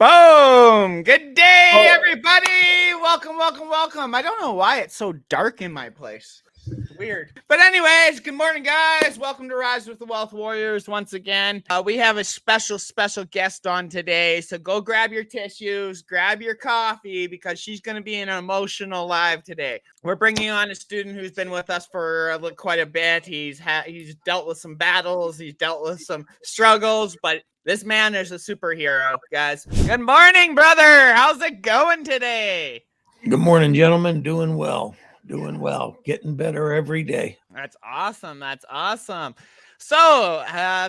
Boom! Good day, Oh, everybody! Welcome. I don't know why it's so dark in my place. It's weird. But anyways, good morning, guys. Welcome to Rise with the Wealth Warriors once again. We have a special guest on today. So go grab your tissues, grab your coffee, because she's going to be an emotional live today. We're bringing on a student who's been with us for quite a bit. He's dealt with some battles. He's dealt with some struggles, but this man is a superhero, guys. Good morning, brother. How's it going today? good morning, gentlemen. Doing well. Getting better every day. That's awesome. So,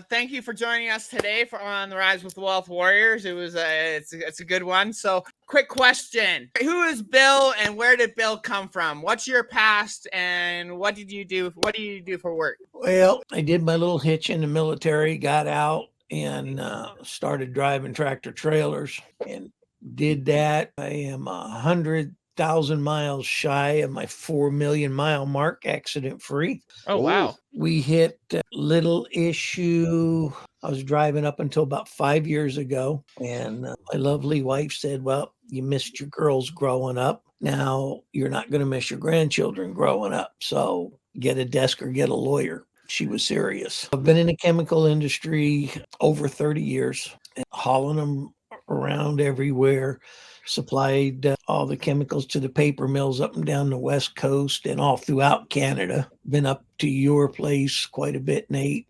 thank you for joining us today on the Rise with the Wealth Warriors. It's a good one. So, quick question: who is Bill, and where did Bill come from? What's your past, and what did you do? What do you do for work? Well, I did my little hitch in the military, got out, and started driving tractor trailers, and did that. I am 100,000 miles shy of my 4 million mile mark, accident free. Oh, wow. We hit little issue. I was driving up until about 5 years ago, and my lovely wife said, "Well, you missed your girls growing up. Now you're not going to miss your grandchildren growing up. So get a desk or get a lawyer." She was serious. I've been in the chemical industry over 30 years, hauling them around everywhere, supplied all the chemicals to the paper mills up and down the West Coast and all throughout Canada. Been up to your place quite a bit, Nate.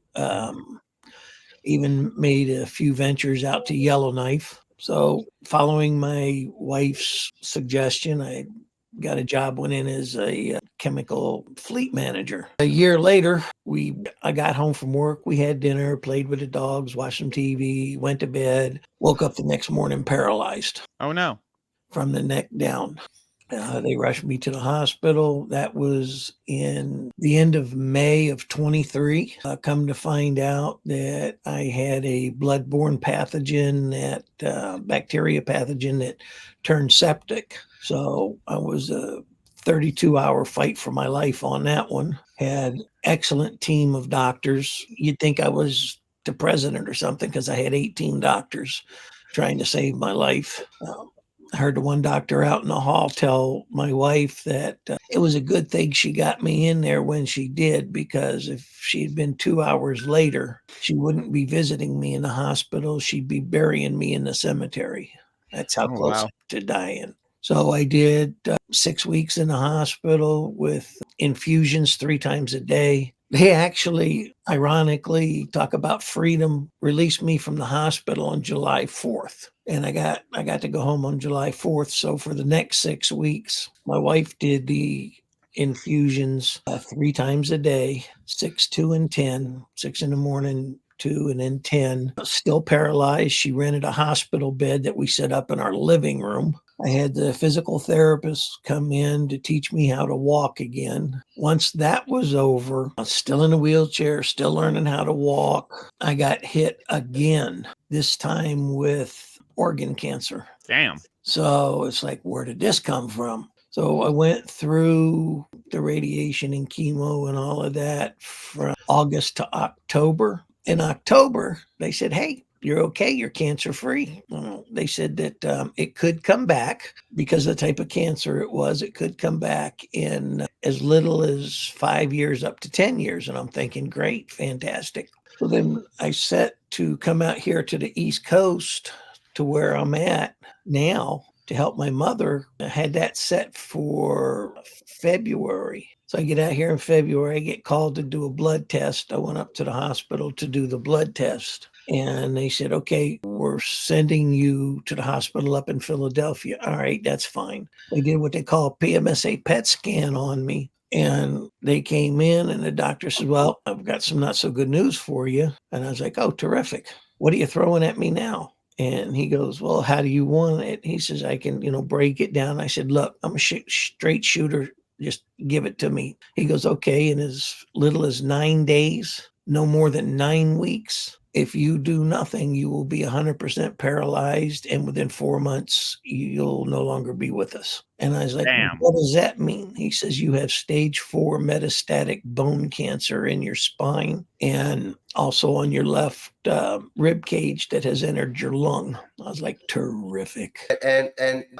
Even made a few ventures out to Yellowknife. So following my wife's suggestion, I got a job, went in as a chemical fleet manager. A year later, I got home from work. We had dinner, played with the dogs, watched some TV, went to bed, woke up the next morning paralyzed. Oh, no. From the neck down. They rushed me to the hospital. That was in the end of May of 23. Come to find out that I had a bloodborne pathogen, bacteria pathogen that turned septic. So I was a 32-hour fight for my life on that one. Had excellent team of doctors. You'd think I was the president or something because I had 18 doctors trying to save my life. I heard the one doctor out in the hall tell my wife that it was a good thing she got me in there when she did, because if she had been 2 hours later, she wouldn't be visiting me in the hospital. She'd be burying me in the cemetery. That's how close to dying. So I did 6 weeks in the hospital with infusions 3 times a day. They actually, ironically, talk about freedom, released me from the hospital on July 4th. And I got to go home on July 4th. So for the next 6 weeks, my wife did the infusions 3 times a day, 6, 2, and 10, 6 in the morning, 2, and then 10. Still paralyzed. She rented a hospital bed that we set up in our living room. I had the physical therapist come in to teach me how to walk again. Once that was over, I was still in a wheelchair, still learning how to walk. I got hit again, this time with organ cancer. Damn. So it's like, where did this come from? So I went through the radiation and chemo and all of that from August to October. In October, they said, "Hey, you're okay. You're cancer free." They said that it could come back because of the type of cancer it was. It could come back in as little as 5 years up to 10 years. And I'm thinking, great, fantastic. So then I set to come out here to the East Coast to where I'm at now to help my mother. I had that set for February. So I get out here in February, I get called to do a blood test. I went up to the hospital to do the blood test. And they said, "Okay, we're sending you to the hospital up in Philadelphia." All right, that's fine. They did what they call a PMSA PET scan on me. And they came in and the doctor said, "Well, I've got some not so good news for you." And I was like, "Oh, terrific. What are you throwing at me now?" And he goes, "Well, how do you want it?" He says, "I can, break it down." I said, "Look, I'm a straight shooter. Just give it to me." He goes, "Okay." In as little as 9 days, no more than 9 weeks, if you do nothing, you will be 100% paralyzed, and within 4 months, you'll no longer be with us. And I was like, Damn. what does that mean? He says, you have stage 4 metastatic bone cancer in your spine and also on your left rib cage that has entered your lung. I was like, terrific. And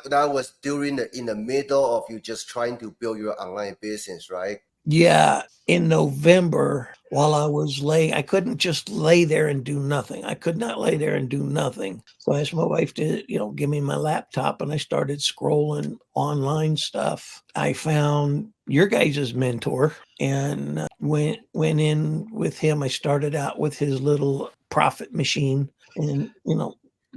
that was during in the middle of you just trying to build your online business, right? Yeah, in November, while I was I couldn't just lay there and do nothing. I could not lay there and do nothing. So I asked my wife to, give me my laptop, and I started scrolling online stuff. I found your guys' mentor and went in with him. I started out with his little profit machine and,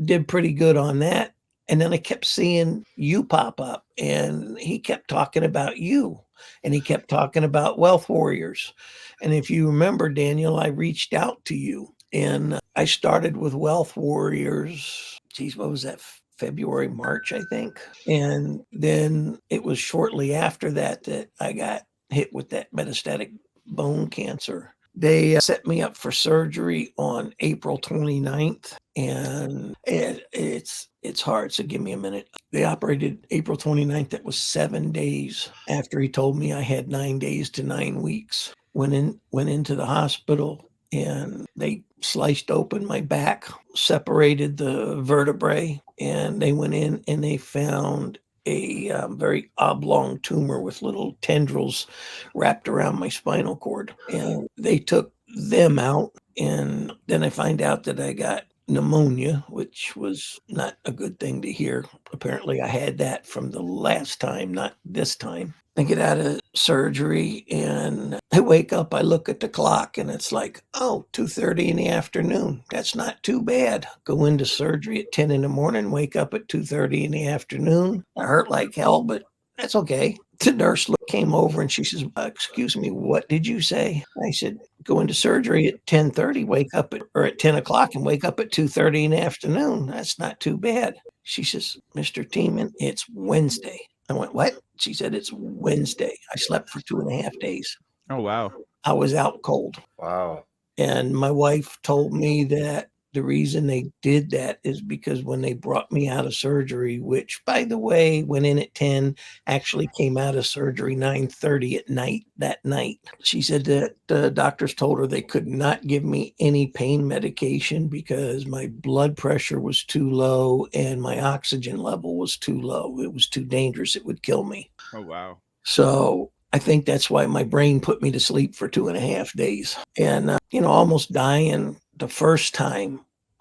did pretty good on that. And then I kept seeing you pop up, and he kept talking about you. And he kept talking about Wealth Warriors. And if you remember, Daniel, I reached out to you and I started with Wealth Warriors. Geez, what was that? February, March, I think. And then it was shortly after that that I got hit with that metastatic bone cancer. They set me up for surgery on April 29th, and it's hard, so give me a minute. They operated April 29th. That was 7 days after he told me I had 9 days to 9 weeks. Went into the hospital, and they sliced open my back, separated the vertebrae, and they went in and they found a very oblong tumor with little tendrils wrapped around my spinal cord. And they took them out. And then I find out that I got pneumonia, which was not a good thing to hear. Apparently, I had that from the last time, not this time. I get out of surgery and I wake up, I look at the clock and it's like, oh, 2:30 in the afternoon. That's not too bad. Go into surgery at 10 in the morning, wake up at 2:30 in the afternoon. I hurt like hell, but that's okay. The nurse came over and she says, excuse me, what did you say? I said, go into surgery at 10:30, wake up at 10 o'clock and wake up at 2:30 in the afternoon. That's not too bad. She says, Mr. Tiemann, it's Wednesday. I went, what? She said, it's Wednesday. I slept for 2.5 days. Oh, wow. I was out cold. Wow. And my wife told me that the reason they did that is because when they brought me out of surgery, which, by the way, went in at 10, actually came out of surgery 9:30 at night that night. She said that the doctors told her they could not give me any pain medication because my blood pressure was too low and my oxygen level was too low. It was too dangerous. It would kill me. Oh, wow. So I think that's why my brain put me to sleep for 2.5 days. And, almost dying the first time,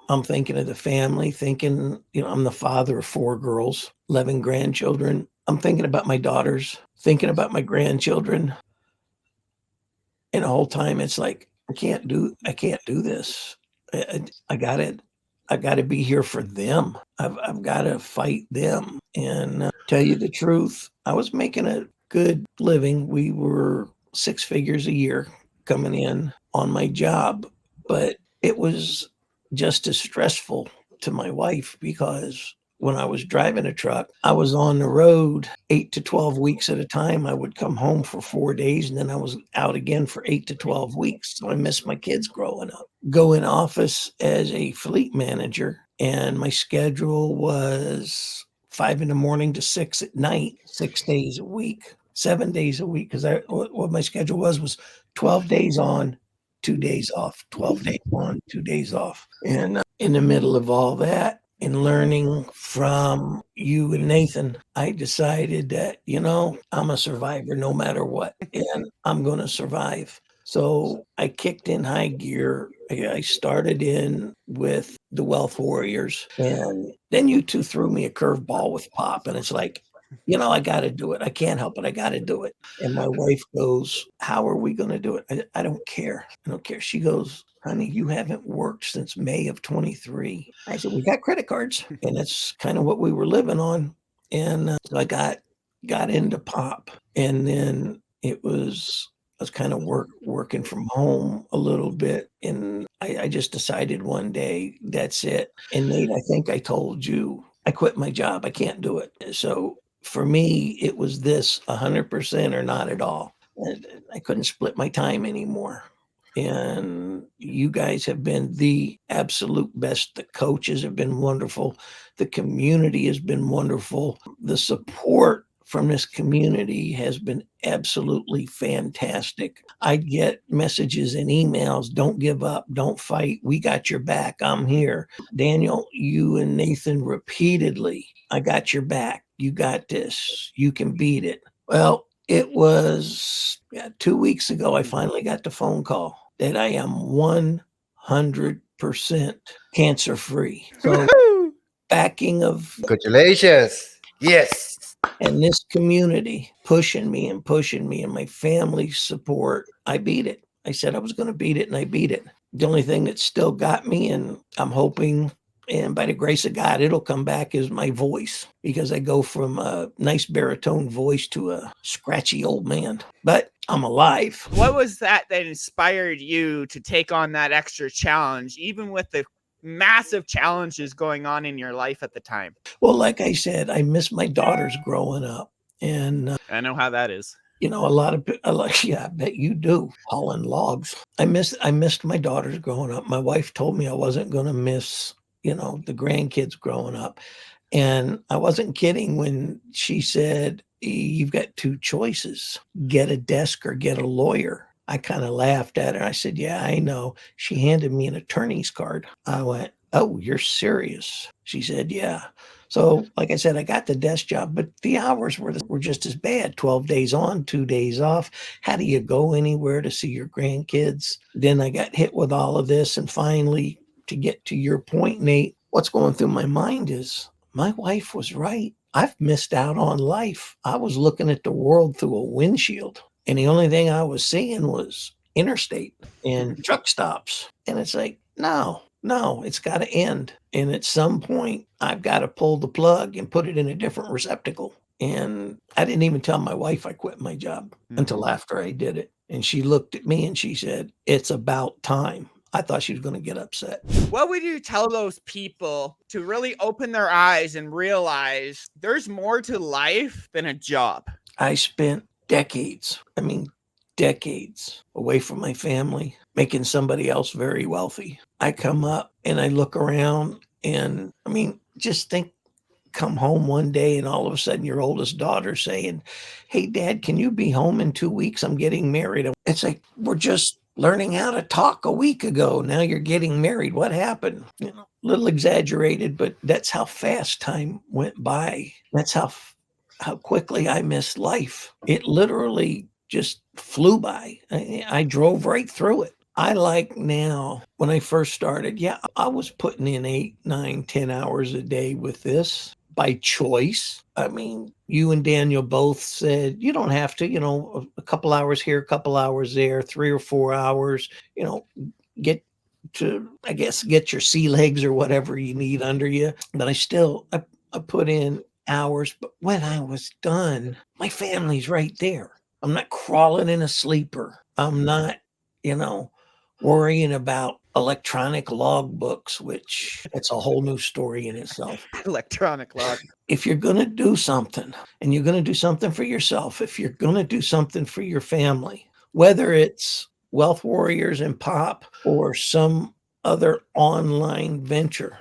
I'm thinking of the family, thinking, I'm the father of 4 girls, 11 grandchildren. I'm thinking about my daughters, thinking about my grandchildren. And the whole time it's like, I can't do this. I got to be here for them. I've got to fight them. And tell you the truth, I was making a good living. We were 6 figures a year coming in on my job, but it was just as stressful to my wife because when I was driving a truck, I was on the road 8 to 12 weeks at a time. I would come home for 4 days and then I was out again for 8 to 12 weeks. So I missed my kids growing up. Go in office as a fleet manager, and my schedule was 5 in the morning to 6 at night, 6 days a week, 7 days a week. Because what my schedule was 12 days on, 2 days off, 12 days on, 2 days off. And in the middle of all that, and learning from you and Nathan, I decided that, I'm a survivor no matter what, and I'm going to survive. So I kicked in high gear. I started in with the Wealth Warriors, and then you two threw me a curveball with Pop, and it's like, I got to do it. I can't help it. I got to do it. And my wife goes, how are we going to do it? I don't care. I don't care. She goes, honey, you haven't worked since May of 23. I said, we got credit cards. And that's kind of what we were living on. And so I got into Pop. And then I was kind of working from home a little bit. And I just decided one day, that's it. And Nate, I think I told you, I quit my job. I can't do it. So for me, it was this 100% or not at all. And I couldn't split my time anymore. And you guys have been the absolute best. The coaches have been wonderful. The community has been wonderful. The support from this community has been absolutely fantastic. I get messages and emails, don't give up, don't fight. We got your back. I'm here. Daniel, you and Nathan repeatedly, I got your back. You got this. You can beat it. Well, it was 2 weeks ago, I finally got the phone call that I am 100% cancer free. So backing of Congratulations. Yes. and this community pushing me and my family's support, I beat it. I said I was going to beat it and I beat it. The only thing that still got me, and I'm hoping, and by the grace of God, it'll come back, is my voice, because I go from a nice baritone voice to a scratchy old man. But I'm alive. What was that inspired you to take on that extra challenge, even with the massive challenges going on in your life at the time? Well, like I said, I miss my daughters growing up. And I know how that is. a lot of, yeah, I bet you do, hauling logs. I missed my daughters growing up. My wife told me I wasn't going to miss, the grandkids growing up. And I wasn't kidding when she said, you've got two choices, get a desk or get a lawyer. I kind of laughed at her. I said, yeah, I know. She handed me an attorney's card. I went, oh, you're serious? She said, yeah. So, like I said, I got the desk job, but the hours were just as bad. 12 days on, 2 days off. How do you go anywhere to see your grandkids? Then I got hit with all of this. And finally, to get to your point, Nate, what's going through my mind is my wife was right. I've missed out on life. I was looking at the world through a windshield, and the only thing I was seeing was interstate and truck stops. And it's like, no, it's got to end. And at some point, I've got to pull the plug and put it in a different receptacle. And I didn't even tell my wife I quit my job until after I did it. And she looked at me and she said, it's about time. I thought she was going to get upset. What would you tell those people to really open their eyes and realize there's more to life than a job? I spent decades away from my family, making somebody else very wealthy. I come up and I look around and just think, come home one day and all of a sudden your oldest daughter saying, hey, Dad, can you be home in 2 weeks? I'm getting married. It's like, we're just learning how to talk a week ago. Now you're getting married. What happened? A little exaggerated, but that's how fast time went by. That's how quickly I missed life. It literally just flew by. I drove right through it. I like now, when I first started, I was putting in 8, 9, 10 hours a day with this by choice. You and Daniel both said, you don't have to, a couple hours here, a couple hours there, 3 or 4 hours, get your sea legs or whatever you need under you. But I put in hours. But when I was done, my family's right there. I'm not crawling in a sleeper. I'm not, worrying about electronic logbooks, which it's a whole new story in itself. Electronic log. If you're going to do something, and you're going to do something for yourself, if you're going to do something for your family, whether it's Wealth Warriors and Pop or some other online venture,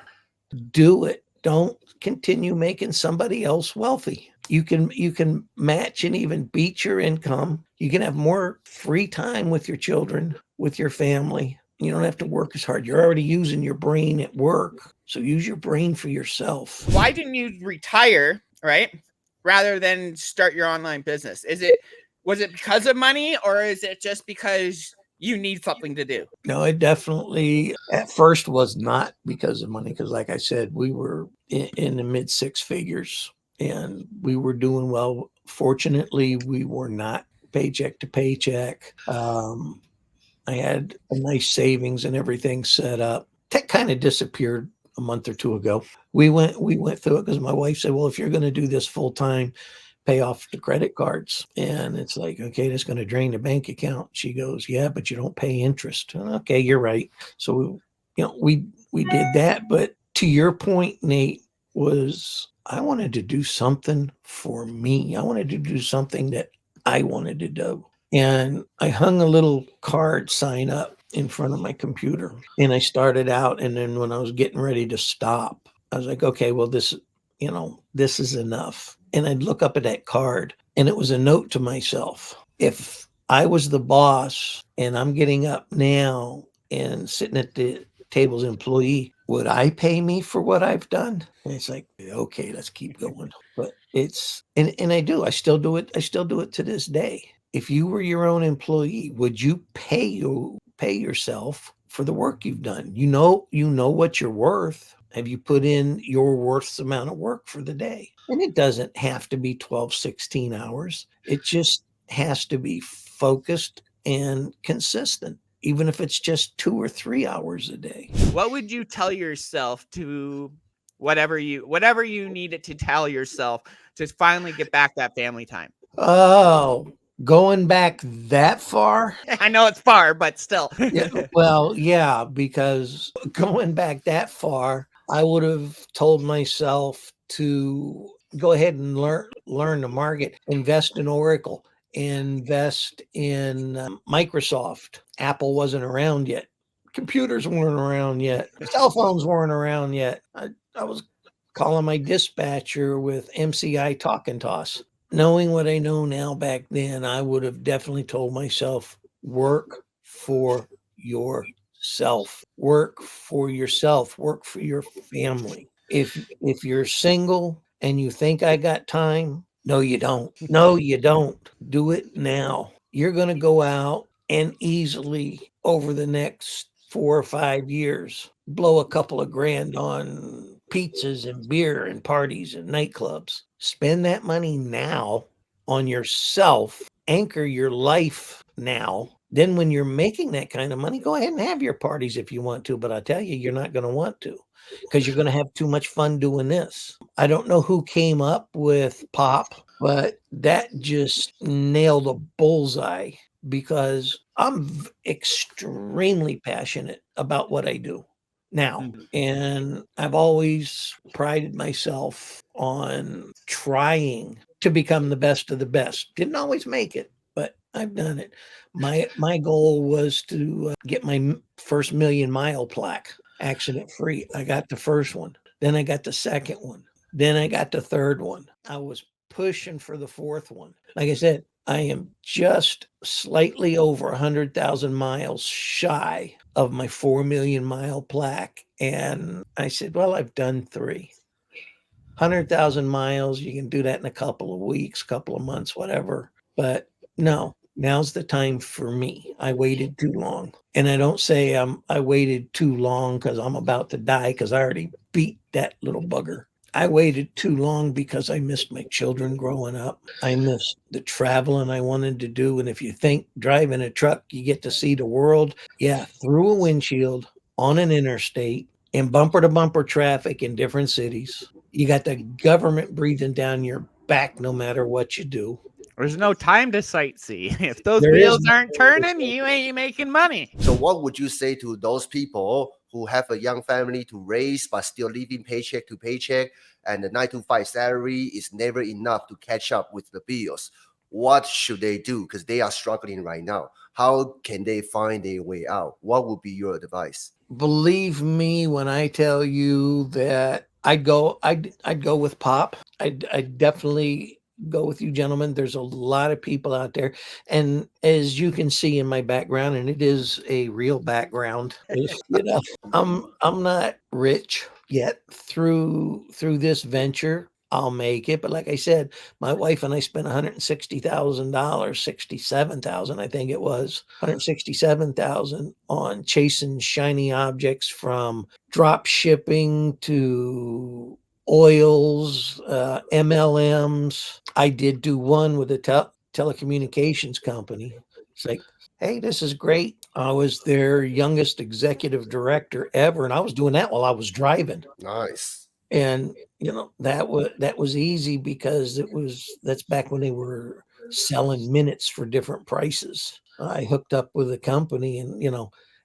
do it. Don't continue making somebody else wealthy. You can match and even beat your income. You can have more free time with your children, with your family. You don't have to work as hard. You're already using your brain at work. So use your brain for yourself. Why didn't you retire, right? Rather than start your online business? Was it because of money, or is it just because you need something to do? No, it definitely at first was not because of money. Because like I said, we were in the mid 6 figures and we were doing well. Fortunately, we were not paycheck to paycheck. I had a nice savings and everything set up. That kind of disappeared a month or 2 ago. We went through it because my wife said, well, if you're going to do this full time, pay off the credit cards. And it's like, okay, that's going to drain the bank account. She goes, yeah, but you don't pay interest. Okay, you're right. So, we did that. But to your point, Nate, was I wanted to do something for me. I wanted to do something that I wanted to do. And I hung a little card sign up in front of my computer. And I started out, and then when I was getting ready to stop, I was like, okay, well, this is enough. And I'd look up at that card, and it was a note to myself. If I was the boss and I'm getting up now and sitting at the table's employee, would I pay me for what I've done? And it's like, okay, let's keep going. But and I do, I still do it. I still do it to this day. If you were your own employee, would you pay yourself for the work you've done? You know what you're worth. Have you put in your worth's amount of work for the day? And it doesn't have to be 12, 16 hours. It just has to be focused and consistent, even if it's just 2 or 3 hours a day. What would you tell yourself to whatever you needed to tell yourself to finally get back that family time? Oh, going back that far? I know it's far, but still. Yeah, well, yeah, because going back that far, I would have told myself to go ahead and learn the market, invest in Oracle, invest in Microsoft. Apple wasn't around yet. Computers weren't around yet. Cell phones weren't around yet. I was calling my dispatcher with MCI Talk and Toss. Knowing what I know now back then, I would have definitely told myself, work for yourself. Work for yourself. Work for your family. If you're single and you think I got time, no, you don't. No, you don't. Do it now. You're going to go out and easily over the next 4 or 5 years blow a couple of grand on pizzas and beer and parties and nightclubs. Spend that money now on yourself. Anchor your life now. Then when you're making that kind of money, go ahead and have your parties if you want to. But I tell you, you're not going to want to, because you're going to have too much fun doing this. I don't know who came up with pop, but that just nailed a bullseye, because I'm extremely passionate about what I do now. And I've always prided myself on trying to become the best of the best. Didn't always make it, but I've done it. My goal was to get my first 1,000,000-mile plaque, accident free. I got the first one. Then I got the second one. Then I got the third one. I was pushing for the fourth one. Like I said, I am just slightly over 100,000 miles shy of my 4,000,000-mile plaque. And I said, well, I've done 3. 100,000 miles, you can do that in a couple of weeks, couple of months, whatever. But no, now's the time for me. I waited too long. And I don't say I waited too long because I'm about to die, because I already beat that little bugger. I waited too long because I missed my children growing up. I missed the traveling I wanted to do. And if you think driving a truck, you get to see the world, yeah, through a windshield on an interstate in bumper to bumper traffic in different cities. You got the government breathing down your back no matter what you do. There's no time to sightsee. If those There wheels is no aren't time to turning, you ain't making money. So what would you say to those people who have a young family to raise but still living paycheck to paycheck, and the 9 to 5 salary is never enough to catch up with the bills? What should they do? Because they are struggling right now. How can they find their way out? What would be your advice? Believe me when I tell you that I'd go with pop. I'd definitely go with you, gentlemen. There's a lot of people out there, and as you can see in my background, and it is a real background, I'm not rich yet. Through this venture, I'll make it. But like I said, my wife and I spent $160,000, 67,000, I think it was, 167,000 on chasing shiny objects, from drop shipping to oils, MLMs. I did do one with a telecommunications company. It's like, hey, this is great. I was their youngest executive director ever, and I was doing that while I was driving. Nice. And that was easy, because that's back when they were selling minutes for different prices. I hooked up with a company, and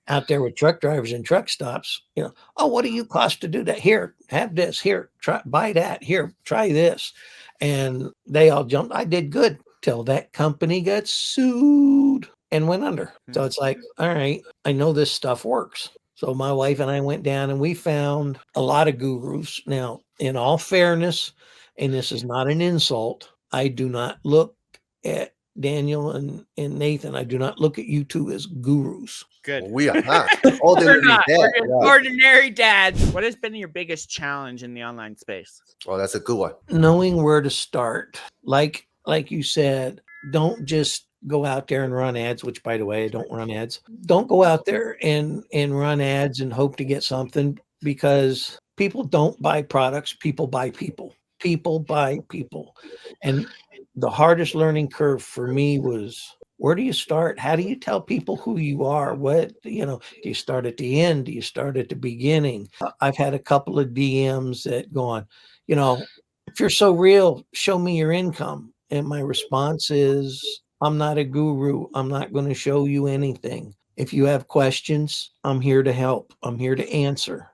out there with truck drivers and truck stops, oh, what do you cost to do that? Here, have this. Here, buy that. Here, try this. And they all jumped. I did good till that company got sued. and went under. So it's like, all right, I know this stuff works. So my wife and I went down and we found a lot of gurus. Now, in all fairness, and this is not an insult, I do not look at Daniel and Nathan. I do not look at you two as gurus. Good. We are not. We're Ordinary not. dad, We're just yeah. ordinary dads. What has been your biggest challenge in the online space? Oh, that's a good one. Knowing where to start. Like you said, don't just go out there and run ads, which by the way, I don't run ads. Don't go out there and run ads and hope to get something, because people don't buy products, people buy people. People buy people. And the hardest learning curve for me was, where do you start? How do you tell people who you are? What, do you start at the end? Do you start at the beginning? I've had a couple of DMs that go on, if you're so real, show me your income. And my response is, I'm not a guru. I'm not going to show you anything. If you have questions, I'm here to help. I'm here to answer.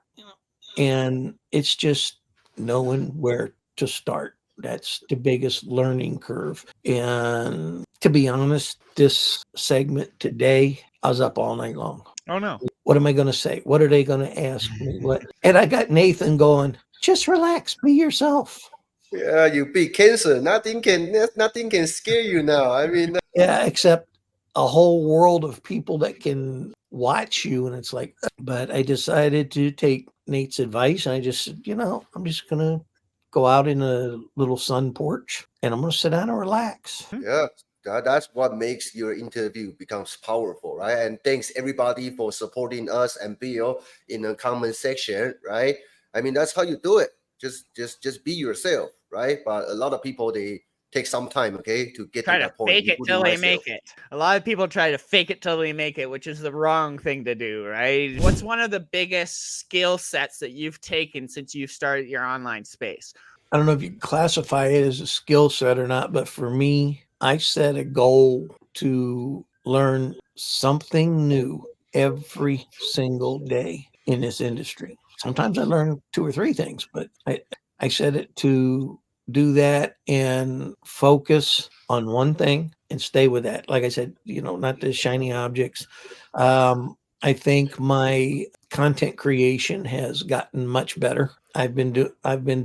And it's just knowing where to start. That's the biggest learning curve. And to be honest, this segment today, I was up all night long. Oh, no. What am I going to say? What are they going to ask me? What? And I got Nathan going, just relax, be yourself. Yeah, you beat cancer. Nothing can scare you now. I mean, Yeah, except a whole world of people that can watch you. And it's like, but I decided to take Nate's advice. And I just said, I'm just going to go out in a little sun porch and I'm going to sit down and relax. yeah, that's what makes your interview becomes powerful, right? And thanks everybody for supporting us and Bill in the comment section, right? I mean, that's how you do it. Just be yourself, right? But a lot of people, they take some time, okay, to get Try to to that point. fake it including till they myself. make it. A lot of people try to fake it till they make it, which is the wrong thing to do, right? What's one of the biggest skill sets that you've taken since you've started your online space? I don't know if you classify it as a skill set or not, but for me, I set a goal to learn something new every single day in this industry. Sometimes I learn 2 or 3 things, but I set it to do that and focus on one thing and stay with that. Like I said, not the shiny objects. I think my content creation has gotten much better. I've been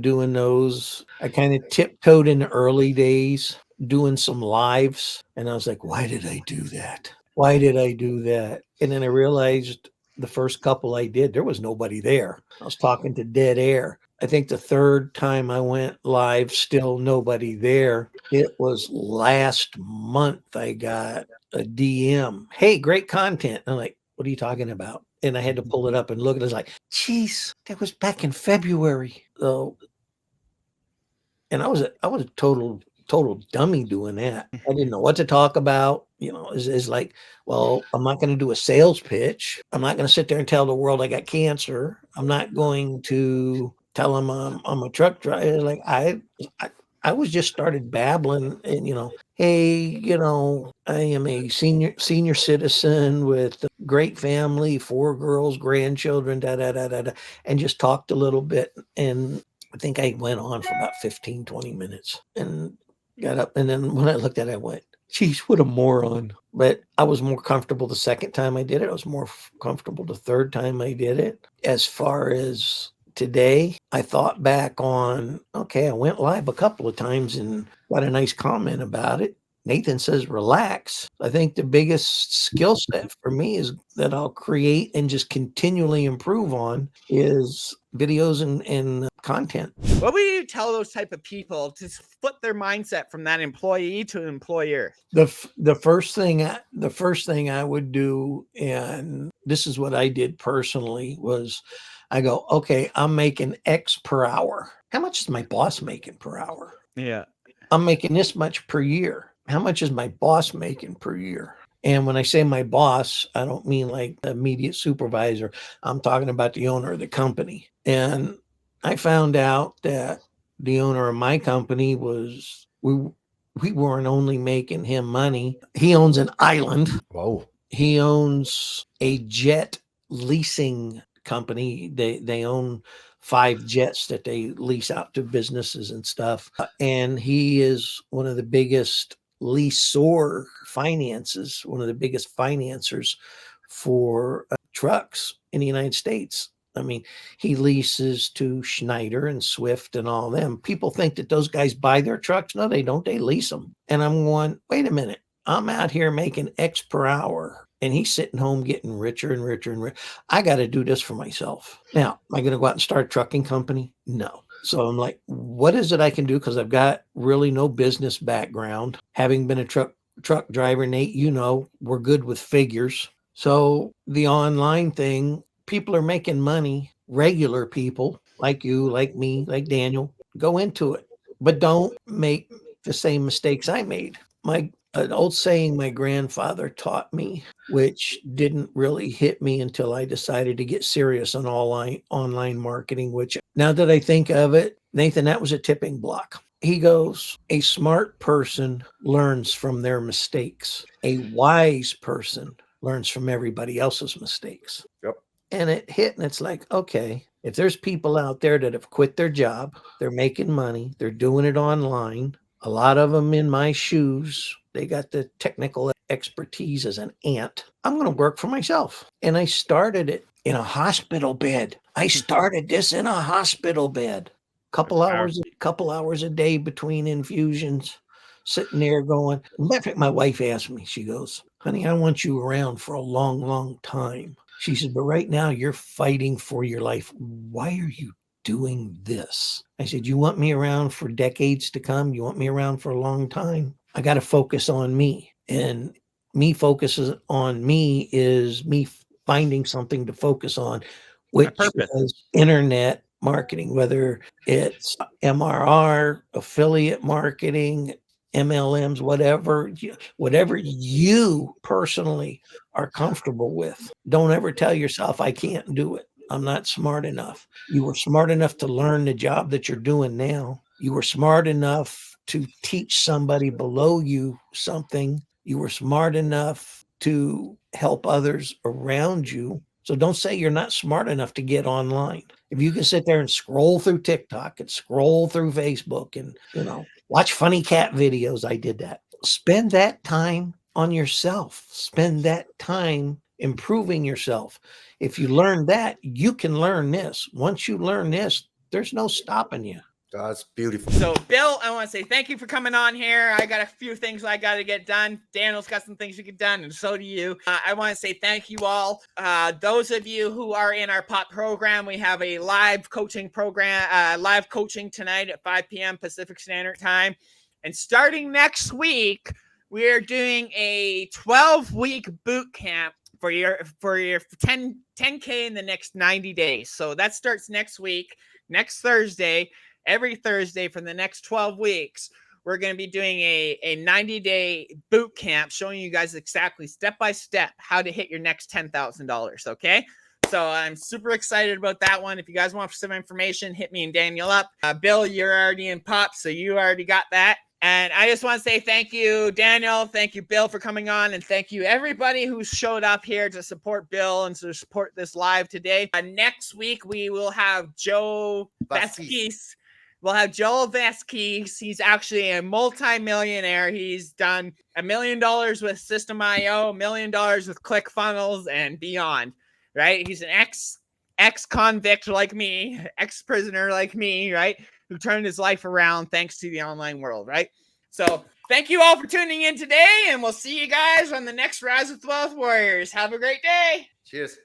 doing those. I kind of tiptoed in the early days, doing some lives, and I was like, why did I do that? Why did I do that? And then I realized the first couple I did, there was nobody there. I was talking to dead air. I think the third time I went live, still nobody there. It was last month I got a DM. Hey, great content. I'm like, what are you talking about? And I had to pull it up and look at it. I was like, geez, that was back in February. So, and I was a total dummy doing that. I didn't know what to talk about. Is like, well, I'm not going to do a sales pitch. I'm not going to sit there and tell the world I got cancer. I'm not going to tell them I'm a truck driver. Like I was just started babbling and, hey, I am a senior citizen with a great family, 4 girls, grandchildren, and just talked a little bit. And I think I went on for about 15, 20 minutes and got up. And then when I looked at it, I went, geez, what a moron. But I was more comfortable the second time I did it. I was more comfortable the third time I did it. As far as today, I thought back on, okay, I went live a couple of times and got a nice comment about it. Nathan says, relax. I think the biggest skill set for me is that I'll create and just continually improve on is videos and content. What would you tell those type of people to flip their mindset from that employee to an employer? The first thing I would do, and this is what I did personally, was I go, okay, I'm making X per hour. How much is my boss making per hour? Yeah. I'm making this much per year. How much is my boss making per year? And when I say my boss, I don't mean like the immediate supervisor. I'm talking about the owner of the company. And I found out that the owner of my company was, we weren't only making him money. He owns an island. Whoa. He owns a jet leasing company. They own 5 jets that they lease out to businesses and stuff. And he is one of the biggest leasor finances, one of the biggest financiers for trucks in the United States. I mean, he leases to Schneider and Swift and all them. People think that those guys buy their trucks. No, they don't. They lease them. And I'm going, wait a minute. I'm out here making X per hour, and he's sitting home getting richer and richer and richer. I got to do this for myself. Now, am I going to go out and start a trucking company? No. So I'm like, what is it I can do? Because I've got really no business background. Having been a truck driver, Nate, you know, we're good with figures. So the online thing, people are making money. Regular people like you, like me, like Daniel, go into it, but don't make the same mistakes I made. An old saying my grandfather taught me, which didn't really hit me until I decided to get serious on online marketing, which now that I think of it, Nathan, that was a tipping block. He goes, a smart person learns from their mistakes. A wise person learns from everybody else's mistakes. Yep. And it hit, and it's like, okay, if there's people out there that have quit their job, they're making money, they're doing it online, a lot of them in my shoes, they got the technical expertise as an ant. I'm going to work for myself. And I started it in a hospital bed. I started this in a hospital bed. Couple hours a day between infusions, sitting there going. Matter of fact, my wife asked me, she goes, honey, I want you around for a long, long time. She said, but right now you're fighting for your life. Why are you doing this? I said, you want me around for decades to come? You want me around for a long time? I got to focus on me. And me focusing on me is me finding something to focus on, which is internet marketing, whether it's MRR, affiliate marketing, MLMs, whatever you personally are comfortable with. Don't ever tell yourself, I can't do it. I'm not smart enough. You were smart enough to learn the job that you're doing now. You were smart enough to teach somebody below you something. You were smart enough to help others around you. So don't say you're not smart enough to get online. If you can sit there and scroll through TikTok and scroll through Facebook and, watch funny cat videos, I did that. Spend that time on yourself. Spend that time improving yourself. If you learn that, you can learn this. Once you learn this, there's no stopping you. That's beautiful. So, Bill, I want to say thank you for coming on here. I got a few things I got to get done. Daniel's got some things to get done, and so do you. I want to say thank you all. Those of you who are in our POP program, we have a live coaching program, live coaching tonight at 5 p.m. Pacific Standard Time. And starting next week, we are doing a 12-week boot camp for your 10K in the next 90 days. So that starts next week, next Thursday. Every Thursday for the next 12 weeks, we're going to be doing a 90-day boot camp showing you guys exactly step-by-step how to hit your next $10,000, okay? So I'm super excited about that one. If you guys want some information, hit me and Daniel up. Bill, you're already in POP, so you already got that. And I just want to say thank you, Daniel. Thank you, Bill, for coming on. And thank you, everybody who showed up here to support Bill and to support this live today. Next week, we will have Joe Vasquez. We'll have Joel Vasquez. He's actually a multi-millionaire. He's done $1 million with System.io, $1 million with ClickFunnels, and beyond, right? He's an ex-convict like me, ex-prisoner like me, right? Who turned his life around thanks to the online world, right? So thank you all for tuning in today, and we'll see you guys on the next Rise with Wealth Warriors. Have a great day. Cheers.